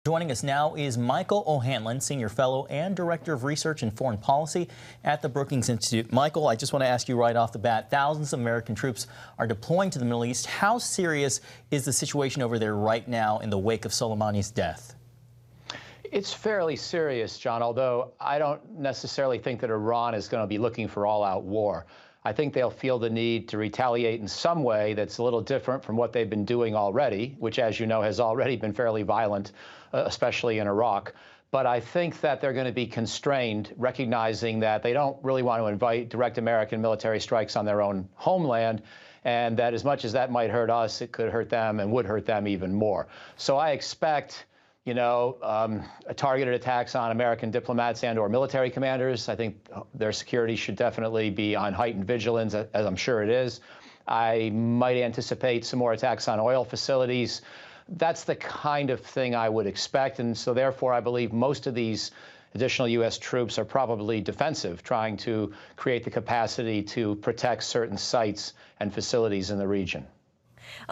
Joining us now is Michael O'Hanlon, Senior Fellow and Director of Research and Foreign Policy at the Brookings Institute. Michael, I just want to ask you right off the bat, thousands of American troops are deploying to the Middle East. How serious is the situation over there right now in the wake of Soleimani's death? It's fairly serious, John, although I don't necessarily think that Iran is going to be looking for all-out war. I think they'll feel the need to retaliate in some way that's a little different from what they've been doing already, which, as you know, has already been fairly violent, especially in Iraq. But I think that they're going to be constrained, recognizing that they don't really want to invite direct American military strikes on their own homeland, and that as much as that might hurt us, it could hurt them and would hurt them even more. So I expect targeted attacks on American diplomats and/or military commanders. I think their security should definitely be on heightened vigilance, as I'm sure it is. I might anticipate some more attacks on oil facilities. That's the kind of thing I would expect. And so therefore, I believe most of these additional U.S. troops are probably defensive, trying to create the capacity to protect certain sites and facilities in the region.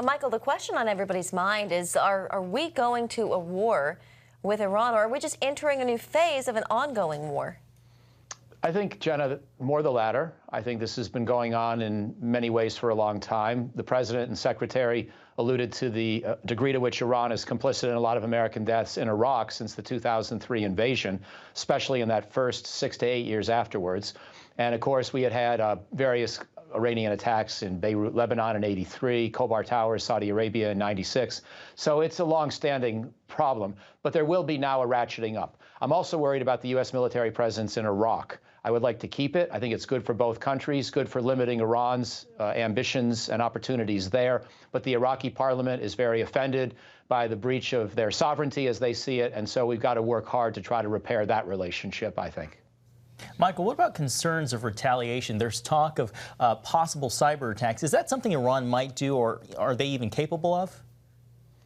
Michael, the question on everybody's mind is, are we going to a war with Iran, or are we just entering a new phase of an ongoing war? I think, Jenna, more the latter. I think this has been going on in many ways for a long time. The president and secretary alluded to the degree to which Iran is complicit in a lot of American deaths in Iraq since the 2003 invasion, especially in that first 6 to 8 years afterwards. And of course, we had various Iranian attacks in Beirut, Lebanon in '83, Khobar Towers, Saudi Arabia in '96. So it's a long-standing problem, but there will be now a ratcheting up. I'm also worried about the U.S. military presence in Iraq. I would like to keep it. I think it's good for both countries, good for limiting Iran's ambitions and opportunities there. But the Iraqi parliament is very offended by the breach of their sovereignty as they see it, and so we've got to work hard to try to repair that relationship, I think. Michael, what about concerns of retaliation? There's talk of possible cyber attacks. Is that something Iran might do, or are they even capable of?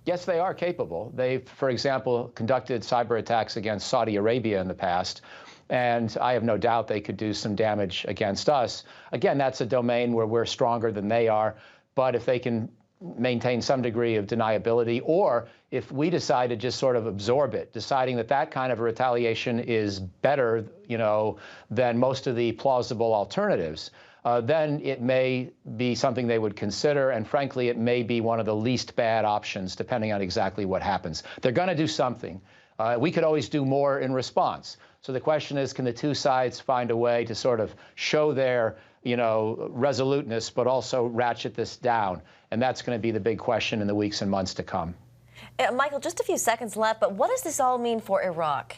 Yes, they are capable. They've, for example, conducted cyber attacks against Saudi Arabia in the past, and I have no doubt they could do some damage against us. Again, that's a domain where we're stronger than they are, but if they can maintain some degree of deniability, or if we decide to just sort of absorb it, deciding that that kind of a retaliation is better, than most of the plausible alternatives, then it may be something they would consider, and frankly, it may be one of the least bad options, depending on exactly what happens. They're going to do something. We could always do more in response. So the question is, can the two sides find a way to sort of show their resoluteness, but also ratchet this down? And that's going to be the big question in the weeks and months to come. Michael, just a few seconds left, but what does this all mean for Iraq?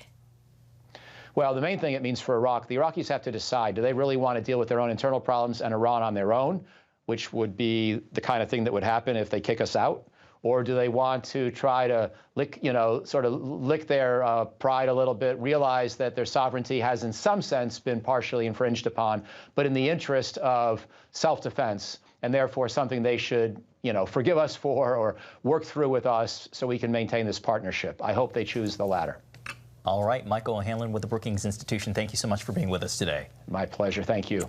Well, the main thing it means for Iraq, the Iraqis have to decide, do they really want to deal with their own internal problems and Iran on their own, which would be the kind of thing that would happen if they kick us out? Or do they want to try to lick their pride a little bit, realize that their sovereignty has in some sense been partially infringed upon, but in the interest of self-defense, and therefore something they should, forgive us for or work through with us so we can maintain this partnership? I hope they choose the latter. All right, Michael O'Hanlon with the Brookings Institution, thank you so much for being with us today. My pleasure. Thank you.